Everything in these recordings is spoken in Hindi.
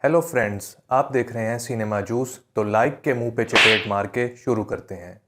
हेलो फ्रेंड्स, आप देख रहे हैं सिनेमा जूस। तो लाइक के मुंह पे चपेट मार के शुरू करते हैं।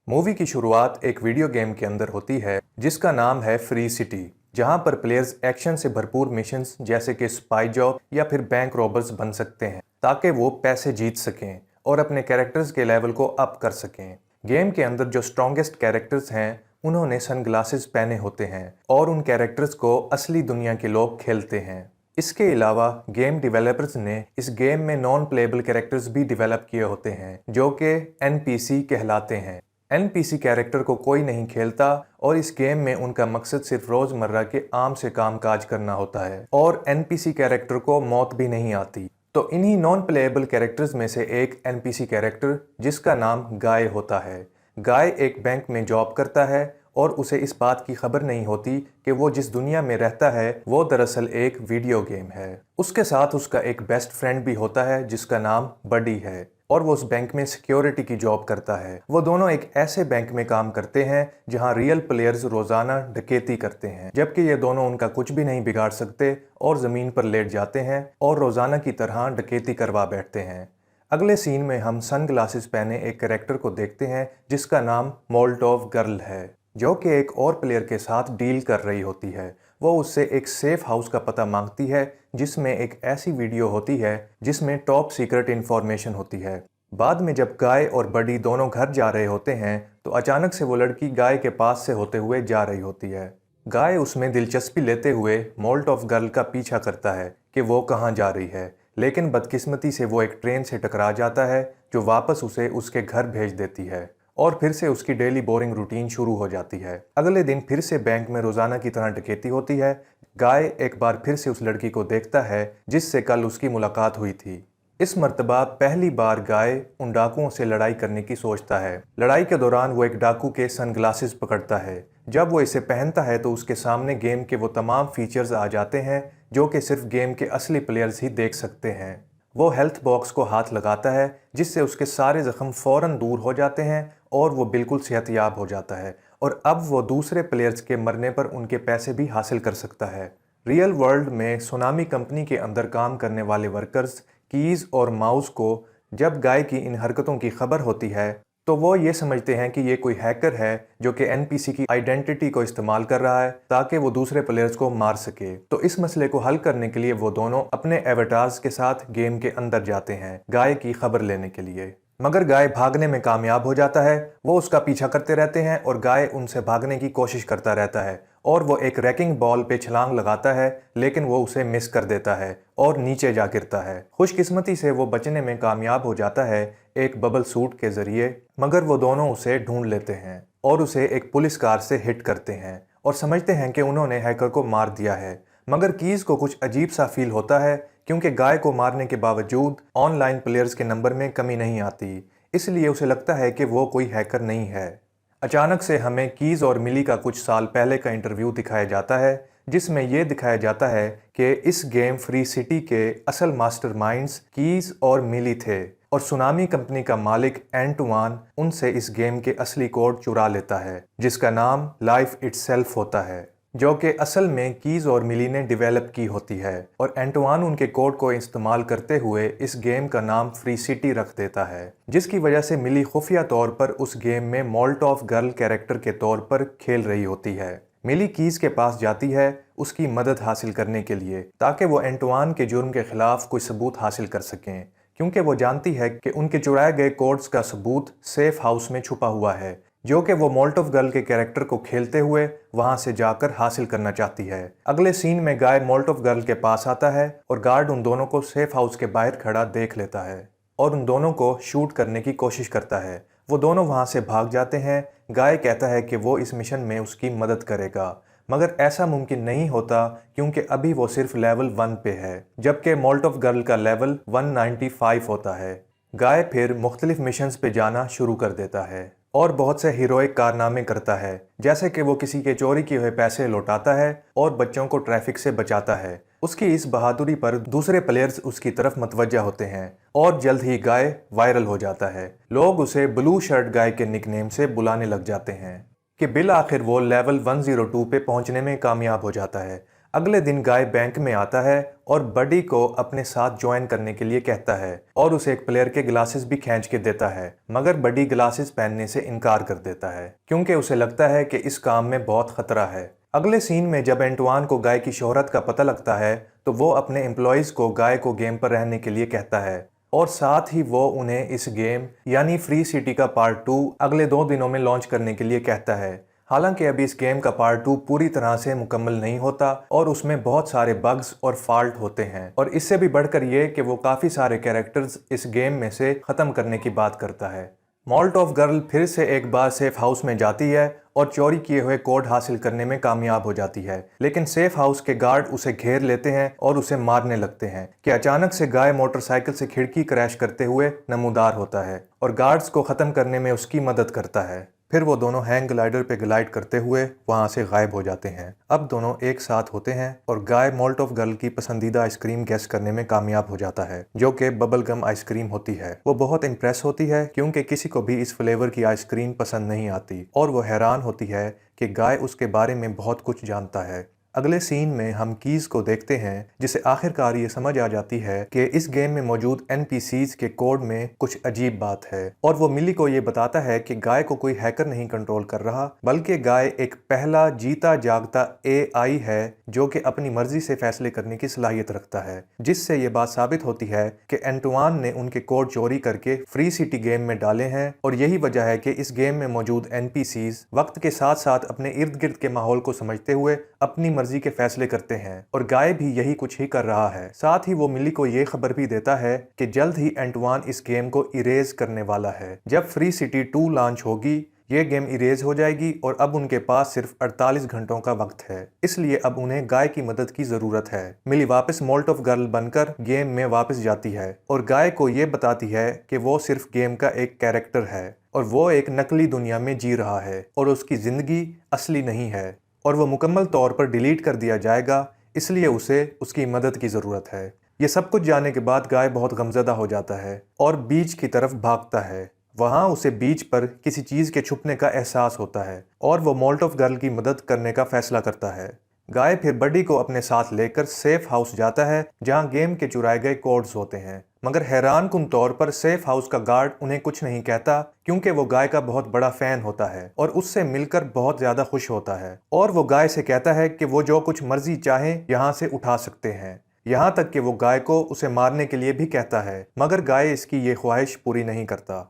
मूवी की शुरुआत एक वीडियो गेम के अंदर होती है जिसका नाम है फ्री सिटी, जहां पर प्लेयर्स एक्शन से भरपूर मिशंस जैसे कि स्पाई जॉब या फिर बैंक रॉबर्स बन सकते हैं ताकि वो पैसे जीत सकें और अपने कैरेक्टर्स के लेवल को अप कर सकें। गेम के अंदर जो स्ट्रॉन्गेस्ट कैरेक्टर्स हैं उन्होंने सनग्लासेस पहने होते हैं और उन कैरेक्टर्स को असली दुनिया के लोग खेलते हैं। इसके अलावा गेम डेवलपर्स ने इस गेम में नॉन प्लेएबल कैरेक्टर्स भी डेवलप किए होते हैं जो कि एनपीसी कहलाते हैं। एनपीसी कैरेक्टर को कोई नहीं खेलता और इस गेम में उनका मकसद सिर्फ रोजमर्रा के आम से काम काज करना होता है और एनपीसी कैरेक्टर को मौत भी नहीं आती। तो इन्हीं नॉन प्लेएबल कैरेक्टर्स में से एक एनपीसी कैरेक्टर जिसका नाम गाय होता है। गाय एक बैंक में जॉब करता है और उसे इस बात की खबर नहीं होती कि वो जिस दुनिया में रहता है वो दरअसल एक वीडियो गेम है। उसके साथ उसका एक बेस्ट फ्रेंड भी होता है जिसका नाम बडी है और वो उस बैंक में सिक्योरिटी की जॉब करता है। वो दोनों एक ऐसे बैंक में काम करते हैं जहां रियल प्लेयर्स रोजाना डकैती करते हैं, जबकि ये दोनों उनका कुछ भी नहीं बिगाड़ सकते और जमीन पर लेट जाते हैं और रोजाना की तरह डकैती करवा बैठते हैं। अगले सीन में हम सन ग्लासेस पहने एक कैरेक्टर को देखते हैं जिसका नाम मोल्टोव गर्ल है, जो कि एक और प्लेयर के साथ डील कर रही होती है। वो उससे एक सेफ हाउस का पता मांगती है जिसमें एक ऐसी वीडियो होती है जिसमें टॉप सीक्रेट इंफॉर्मेशन होती है। बाद में जब गाय और बडी दोनों घर जा रहे होते हैं तो अचानक से वो लड़की गाय के पास से होते हुए जा रही होती है। गाय उसमें दिलचस्पी लेते हुए मोल्टोव गर्ल का पीछा करता है कि वो कहाँ जा रही है, लेकिन बदकिस्मती से वो एक ट्रेन से टकरा जाता है जो वापस उसे उसके घर भेज देती है और फिर से उसकी डेली बोरिंग रूटीन शुरू हो जाती है। अगले दिन फिर से बैंक में रोजाना की तरह डकैती होती है। गाय एक बार फिर से उस लड़की को देखता है जिससे कल उसकी मुलाकात हुई थी। इस मर्तबा पहली बार गाय उन डाकुओं से लड़ाई करने की सोचता है। लड़ाई के दौरान वो एक डाकू के सनग्लासेस पकड़ता है। जब वो इसे पहनता है तो उसके सामने गेम के वो तमाम फीचर्स आ जाते हैं जो कि सिर्फ गेम के असली प्लेयर्स ही देख सकते हैं। वो हेल्थ बॉक्स को हाथ लगाता है जिससे उसके सारे जख्म फौरन दूर हो जाते हैं और वो बिल्कुल सेहतयाब हो जाता है और अब वो दूसरे प्लेयर्स के मरने पर उनके पैसे भी हासिल कर सकता है। रियल वर्ल्ड में सोनामी कंपनी के अंदर काम करने वाले वर्कर्स कीज और माउस को जब गाय की इन हरकतों की खबर होती है तो वो ये समझते हैं कि ये कोई हैकर है जो कि एनपीसी की आइडेंटिटी को इस्तेमाल कर रहा है ताकि वो दूसरे प्लेयर्स को मार सके। तो इस मसले को हल करने के लिए वो दोनों अपने एवेटार्स के साथ गेम के अंदर जाते हैं गाय की खबर लेने के लिए। मगर गाय भागने में कामयाब हो जाता है। वो उसका पीछा करते रहते हैं और गाय उनसे भागने की कोशिश करता रहता है और वो एक रैकिंग बॉल पे छलांग लगाता है, लेकिन वो उसे मिस कर देता है और नीचे जा गिरता है। खुशकिस्मती से वो बचने में कामयाब हो जाता है एक बबल सूट के जरिए, मगर वो दोनों उसे ढूंढ लेते हैं और उसे एक पुलिस कार से हिट करते हैं और समझते हैं कि उन्होंने हैकर को मार दिया है। मगर कीज को कुछ अजीब सा फील होता है क्योंकि गाय को मारने के बावजूद ऑनलाइन प्लेयर्स के नंबर में कमी नहीं आती, इसलिए उसे लगता है कि वो कोई हैकर नहीं है। अचानक से हमें कीज और मिली का कुछ साल पहले का इंटरव्यू दिखाया जाता है जिसमें यह दिखाया जाता है कि इस गेम फ्री सिटी के असल मास्टरमाइंड्स कीज और मिली थे और सुनामी कंपनी का मालिक एंटवान उनसे इस गेम के असली कोड चुरा लेता है जिसका नाम लाइफ इटसेल्फ होता है, जो कि असल में कीज और मिली ने डेवलप की होती है और एंटवान उनके कोड को इस्तेमाल करते हुए इस गेम का नाम फ्री सिटी रख देता है, जिसकी वजह से मिली खुफिया तौर पर उस गेम में मोल्टोव गर्ल कैरेक्टर के तौर पर खेल रही होती है। मिली कीज के पास जाती है उसकी मदद हासिल करने के लिए ताकि वो एंटवान के जुर्म के खिलाफ कोई सबूत हासिल कर सकें, क्योंकि वो जानती है कि उनके चुराए गए कोड्स का सबूत सेफ हाउस में छुपा हुआ है जो कि वो मोल्टोव गर्ल के कैरेक्टर को खेलते हुए वहां से जाकर हासिल करना चाहती है। अगले सीन में गाय मोल्टोव गर्ल के पास आता है और गार्ड उन दोनों को सेफ हाउस के बाहर खड़ा देख लेता है और उन दोनों को शूट करने की कोशिश करता है। वो दोनों वहां से भाग जाते हैं। गाय कहता है कि वो इस मिशन में उसकी मदद करेगा, मगर ऐसा मुमकिन नहीं होता क्योंकि अभी वो सिर्फ लेवल 1 पे है जबकि मोल्टोव गर्ल का लेवल 195 होता है। गाय फिर मुख्तलिफ मिशंस पे जाना शुरू कर देता है और बहुत से हीरोइक कारनामे करता है, जैसे कि वो किसी के चोरी किए हुए पैसे लौटाता है और बच्चों को ट्रैफिक से बचाता है। उसकी इस बहादुरी पर दूसरे प्लेयर्स उसकी तरफ मतवज्जा होते हैं और जल्द ही गाय वायरल हो जाता है। लोग उसे ब्लू शर्ट गाय के निकनेम से बुलाने लग जाते हैं कि बिल आखिर वो लेवल 102 पे पहुंचने में कामयाब हो जाता है। अगले दिन गाय बैंक में आता है और बडी को अपने साथ ज्वाइन करने के लिए कहता है और उसे एक प्लेयर के ग्लासेस भी खींच के देता है, मगर बडी ग्लासेस पहनने से इनकार कर देता है क्योंकि उसे लगता है कि इस काम में बहुत खतरा है। अगले सीन में जब एंटवान को गाय की शोहरत का पता लगता है तो वो अपने एम्प्लॉयज को गाय को गेम पर रहने के लिए कहता है और साथ ही वो उन्हें इस गेम यानी फ्री सिटी का पार्ट 2 अगले 2 दिनों में लॉन्च करने के लिए कहता है। हालांकि अभी इस गेम का पार्ट 2 पूरी तरह से मुकम्मल नहीं होता और उसमें बहुत सारे बग्स और फॉल्ट होते हैं, और इससे भी बढ़कर ये कि वो काफ़ी सारे कैरेक्टर्स इस गेम में से ख़त्म करने की बात करता है। मोल्टोव गर्ल फिर से एक बार सेफ हाउस में जाती है और चोरी किए हुए कोड हासिल करने में कामयाब हो जाती है, लेकिन सेफ हाउस के गार्ड उसे घेर लेते हैं और उसे मारने लगते हैं कि अचानक से गाय मोटरसाइकिल से खिड़की क्रैश करते हुए नमूदार होता है और गार्ड्स को ख़त्म करने में उसकी मदद करता है। फिर वो दोनों हैंग ग्लाइडर पे ग्लाइड करते हुए वहां से गायब हो जाते हैं। अब दोनों एक साथ होते हैं और गाय मोल्टोव गर्ल की पसंदीदा आइसक्रीम गेस करने में कामयाब हो जाता है, जो कि बबल गम आइसक्रीम होती है। वो बहुत इंप्रेस होती है क्योंकि किसी को भी इस फ्लेवर की आइसक्रीम पसंद नहीं आती, और वो हैरान होती है कि गाय उसके बारे में बहुत कुछ जानता है। अगले सीन में हम कीज को देखते हैं जिसे आखिरकार ये समझ आ जाती है कि इस गेम में मौजूद एनपीसीज के कोड में कुछ अजीब बात है, और वो मिली को ये बताता है कि गाय को कोई हैकर नहीं कंट्रोल कर रहा, बल्कि गाय एक पहला जीता जागता एआई है जो कि अपनी मर्जी से फैसले करने की सलाहियत रखता है, जिससे ये बात साबित होती है कि एंटवान ने उनके कोड चोरी करके फ्री सिटी गेम में डाले हैं, और यही वजह है कि इस गेम में मौजूद एनपीसीज वक्त के साथ साथ अपने इर्द गिर्द के माहौल को समझते हुए अपनी मर्जी के फैसले करते हैं, और गाय भी यही कुछ ही कर रहा है। साथ ही वो मिली को ये खबर भी देता है कि जल्द ही एंटवान इस गेम को इरेज करने वाला है। जब फ्री सिटी 2 लॉन्च होगी ये गेम इरेज हो जाएगी और अब उनके पास सिर्फ 48 घंटों का वक्त है, इसलिए अब उन्हें गाय की मदद की जरूरत है। मिली वापस मोल्टोव गर्ल बनकर गेम में वापस जाती है और गाय को ये बताती है कि वो सिर्फ गेम का एक कैरेक्टर है और वो एक नकली दुनिया में जी रहा है और उसकी जिंदगी असली नहीं है और वो मुकम्मल तौर पर डिलीट कर दिया जाएगा, इसलिए उसे उसकी मदद की ज़रूरत है। ये सब कुछ जानने के बाद गाय बहुत गमज़दा हो जाता है और बीच की तरफ भागता है। वहाँ उसे बीच पर किसी चीज़ के छुपने का एहसास होता है और वो मोल्टोव गर्ल की मदद करने का फैसला करता है। गाय फिर बडी को अपने साथ लेकर सेफ हाउस जाता है जहाँ गेम के चुराए गए कोड्स होते हैं, मगर हैरानकुन तौर पर सेफ हाउस का गार्ड उन्हें कुछ नहीं कहता क्योंकि वो गाय का बहुत बड़ा फैन होता है और उससे मिलकर बहुत ज्यादा खुश होता है, और वो गाय से कहता है कि वो जो कुछ मर्जी चाहे यहाँ से उठा सकते हैं, यहाँ तक कि वो गाय को उसे मारने के लिए भी कहता है, मगर गाय इसकी ये ख्वाहिश पूरी नहीं करता।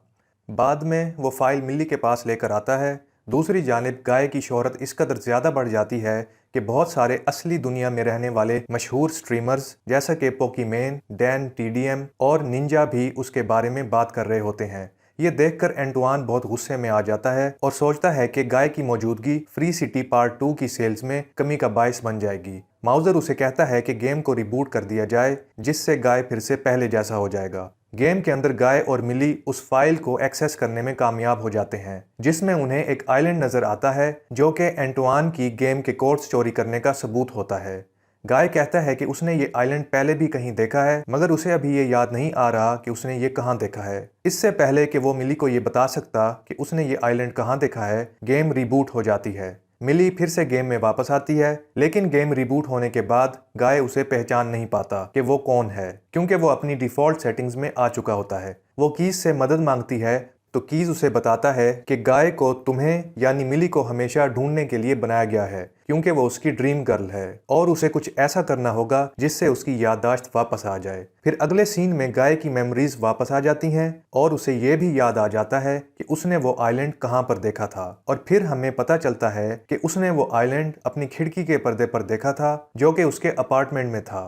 बाद में वो फाइल मिली के पास लेकर आता है। दूसरी जानिब गाय की शोहरत इस कदर ज़्यादा बढ़ जाती है कि बहुत सारे असली दुनिया में रहने वाले मशहूर स्ट्रीमर्स जैसा कि पोकीमैन, डैन टीडीएम और निंजा भी उसके बारे में बात कर रहे होते हैं। ये देखकर एंटवान बहुत गुस्से में आ जाता है और सोचता है कि गाय की मौजूदगी फ्री सिटी पार्ट 2 की सेल्स में कमी का बायस बन जाएगी। माउजर उसे कहता है कि गेम को रिबूट कर दिया जाए जिससे गाय फिर से पहले जैसा हो जाएगा। गेम के अंदर गाय और मिली उस फाइल को एक्सेस करने में कामयाब हो जाते हैं जिसमें उन्हें एक आइलैंड नजर आता है जो कि एंटवान की गेम के कोड्स चोरी करने का सबूत होता है। गाय कहता है कि उसने ये आइलैंड पहले भी कहीं देखा है, मगर उसे अभी ये याद नहीं आ रहा कि उसने ये कहाँ देखा है। इससे पहले कि वो मिली को ये बता सकता कि उसने ये आइलैंड कहाँ देखा है, गेम रिबूट हो जाती है। मिली फिर से गेम में वापस आती है, लेकिन गेम रिबूट होने के बाद गाय उसे पहचान नहीं पाता कि वो कौन है क्योंकि वो अपनी डिफ़ॉल्ट सेटिंग्स में आ चुका होता है। वो कीज से मदद मांगती है तो कीज उसे बताता है कि गाय को तुम्हें यानी मिली को हमेशा ढूंढने के लिए बनाया गया है क्योंकि वो उसकी ड्रीम गर्ल है और उसे कुछ ऐसा करना होगा जिससे उसकी याददाश्त वापस आ जाए। फिर अगले सीन में गाय की मेमोरीज वापस आ जाती हैं और उसे ये भी याद आ जाता है कि उसने वो आइलैंड कहाँ पर देखा था, और फिर हमें पता चलता है कि उसने वो आइलैंड अपनी खिड़की के पर्दे पर देखा था जो कि उसके अपार्टमेंट में था।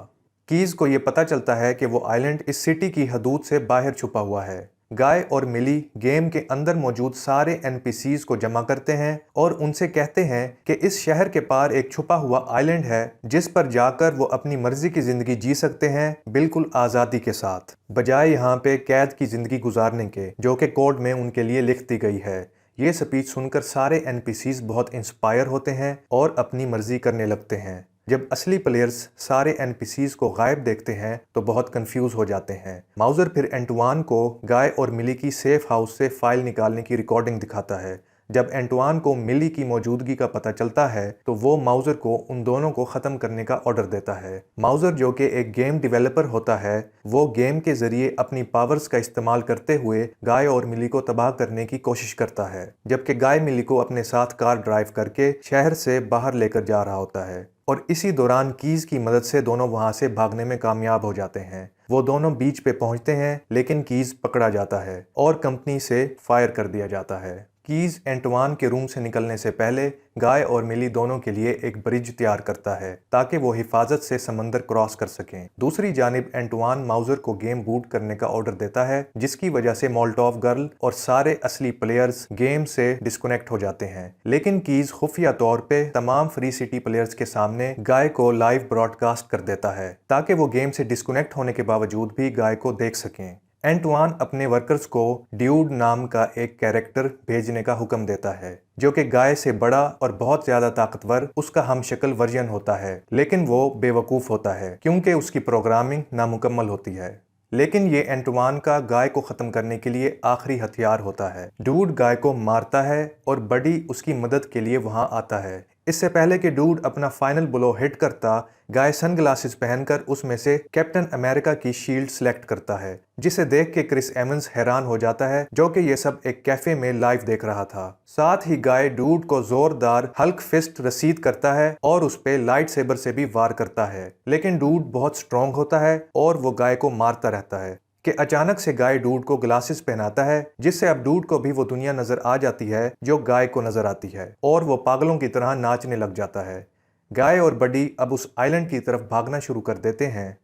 कीज को ये पता चलता है कि वो आइलैंड इस सिटी की हदूद से बाहर छुपा हुआ है। गाय और मिली गेम के अंदर मौजूद सारे एनपीसीज को जमा करते हैं और उनसे कहते हैं कि इस शहर के पार एक छुपा हुआ आइलैंड है जिस पर जाकर वो अपनी मर्जी की जिंदगी जी सकते हैं, बिल्कुल आज़ादी के साथ, बजाय यहाँ पे कैद की जिंदगी गुजारने के जो कि कोड में उनके लिए लिख दी गई है। ये स्पीच सुनकर सारे एनपीसीज बहुत इंस्पायर होते हैं और अपनी मर्जी करने लगते हैं। जब असली प्लेयर्स सारे एनपीसीज को गायब देखते हैं तो बहुत कंफ्यूज हो जाते हैं। माउजर फिर एंटवान को गाय और मिली की सेफ हाउस से फाइल निकालने की रिकॉर्डिंग दिखाता है जब एंटवान को मिली की मौजूदगी का पता चलता है तो वो माउजर को उन दोनों को खत्म करने का ऑर्डर देता है। माउजर जो कि एक गेम डेवलपर होता है, वो गेम के जरिए अपनी पावर्स का इस्तेमाल करते हुए गाय और मिली को तबाह करने की कोशिश करता है, जबकि गाय मिली को अपने साथ कार ड्राइव करके शहर से बाहर लेकर जा रहा होता है। और इसी दौरान कीज की मदद से दोनों वहां से भागने में कामयाब हो जाते हैं। वो दोनों बीच पे पहुंचते हैं, लेकिन कीज पकड़ा जाता है और कंपनी से फायर कर दिया जाता है। कीज एंटवान के रूम से निकलने से पहले गाय और मिली दोनों के लिए एक ब्रिज तैयार करता है ताकि वो हिफाजत से समंदर क्रॉस कर सकें। दूसरी जानिब एंटवान माउजर को गेम बूट करने का ऑर्डर देता है, जिसकी वजह से मोल्टोव गर्ल और सारे असली प्लेयर्स गेम से डिस्कनेक्ट हो जाते हैं। लेकिन कीज खुफिया तौर पे तमाम फ्री सिटी प्लेयर्स के सामने गाय को लाइव ब्रॉडकास्ट कर देता है ताकि वो गेम से डिस्कनेक्ट होने के बावजूद भी गाय को देख सकें। एंटवान अपने वर्कर्स को ड्यूड नाम का एक कैरेक्टर भेजने का हुक्म देता है, जो कि गाय से बड़ा और बहुत ज्यादा ताकतवर उसका हमशक्ल वर्जन होता है, लेकिन वो बेवकूफ होता है क्योंकि उसकी प्रोग्रामिंग नामुकम्मल होती है। लेकिन ये एंटवान का गाय को खत्म करने के लिए आखिरी हथियार होता है। डूड गाय को मारता है और बडी उसकी मदद के लिए वहां आता है। इससे पहले कि डूड अपना फाइनल ब्लो हिट करता, गाय सनग्लासेस पहनकर उसमें से कैप्टन अमेरिका की शील्ड सिलेक्ट करता है, जिसे देख के क्रिस एवंस हैरान हो जाता है, जो कि ये सब एक कैफे में लाइव देख रहा था। साथ ही गाय डूड को जोरदार हल्क फिस्ट रसीद करता है और उस पे लाइट सेबर से भी वार करता है। लेकिन डूड बहुत स्ट्रॉन्ग होता है और वो गाय को मारता रहता है कि अचानक से गाय डूड को ग्लासेस पहनाता है, जिससे अब डूड को भी वो दुनिया नजर आ जाती है जो गाय को नजर आती है और वो पागलों की तरह नाचने लग जाता है। गाय और बडी अब उस आइलैंड की तरफ भागना शुरू कर देते हैं।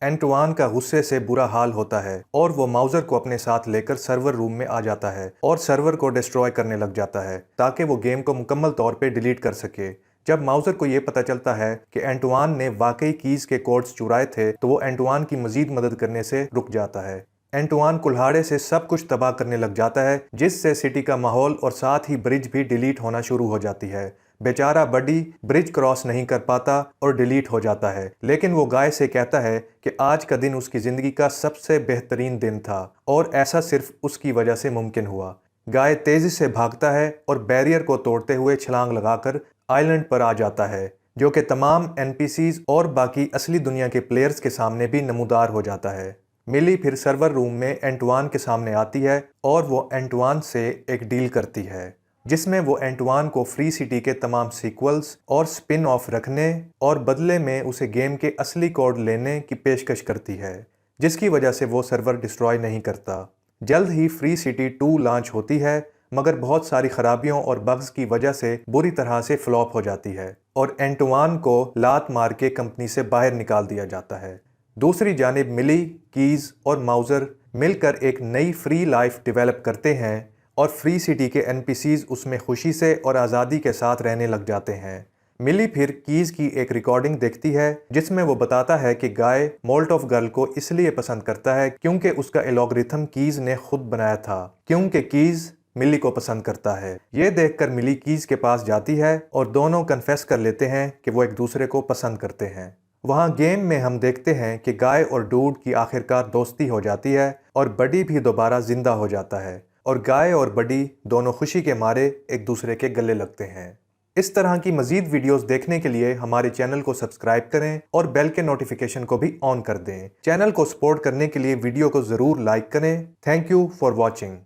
एंटवान का गुस्से से बुरा हाल होता है और वो माउजर को अपने साथ लेकर सर्वर रूम में आ जाता है और सर्वर को डिस्ट्रॉय करने लग जाता है ताकि वो गेम को मुकम्मल तौर पे डिलीट कर सके। जब माउजर को यह पता चलता है कि एंटवान ने वाकई कीज के कोड्स चुराए थे, तो वो एंटवान की मजीद मदद करने से रुक जाता है। एंटवान कुल्हाड़े से सब कुछ तबाह करने लग जाता है, जिससे सिटी का माहौल और साथ ही ब्रिज भी डिलीट होना शुरू हो जाती है। बेचारा बडी ब्रिज क्रॉस नहीं कर पाता और डिलीट हो जाता है, लेकिन वो गाय से कहता है कि आज का दिन उसकी जिंदगी का सबसे बेहतरीन दिन था और ऐसा सिर्फ उसकी वजह से मुमकिन हुआ। गाय तेजी से भागता है और बैरियर को तोड़ते हुए छलांग लगाकर आइलैंड पर आ जाता है, जो कि तमाम एनपीसीज और बाकी असली दुनिया के प्लेयर्स के सामने भी नमूदार हो जाता है। मिली फिर सर्वर रूम में एंटवान के सामने आती है और वो एंटवान से एक डील करती है, जिसमें वो एंटवान को फ्री सिटी के तमाम सीक्वल्स और स्पिन ऑफ रखने और बदले में उसे गेम के असली कोड लेने की पेशकश करती है, जिसकी वजह से वो सर्वर डिस्ट्रॉय नहीं करता। जल्द ही फ्री सिटी 2 लॉन्च होती है, मगर बहुत सारी खराबियों और बग्स की वजह से बुरी तरह से फ्लॉप हो जाती है और एंटवान को लात मार के कंपनी से बाहर निकाल दिया जाता है। दूसरी जानिब मिली, कीज और माउजर मिलकर एक नई फ्री लाइफ डेवलप करते हैं और फ्री सिटी के एनपीसीज उसमें खुशी से और आज़ादी के साथ रहने लग जाते हैं। मिली फिर कीज की एक रिकॉर्डिंग देखती है, जिसमें वो बताता है कि गाय मोल्टोव गर्ल को इसलिए पसंद करता है क्योंकि उसका एल्गोरिथम कीज ने खुद बनाया था, क्योंकि कीज मिली को पसंद करता है। ये देखकर मिली कीज के पास जाती है और दोनों कन्फेस कर लेते हैं कि वो एक दूसरे को पसंद करते हैं। वहाँ गेम में हम देखते हैं कि गाय और डूड की आखिरकार दोस्ती हो जाती है और बडी भी दोबारा जिंदा हो जाता है और गाय और बडी दोनों खुशी के मारे एक दूसरे के गले लगते हैं। इस तरह की मजीद वीडियोस देखने के लिए हमारे चैनल को सब्सक्राइब करें और बेल के नोटिफिकेशन को भी ऑन कर दें। चैनल को सपोर्ट करने के लिए वीडियो को जरूर लाइक करें। Thank you for watching.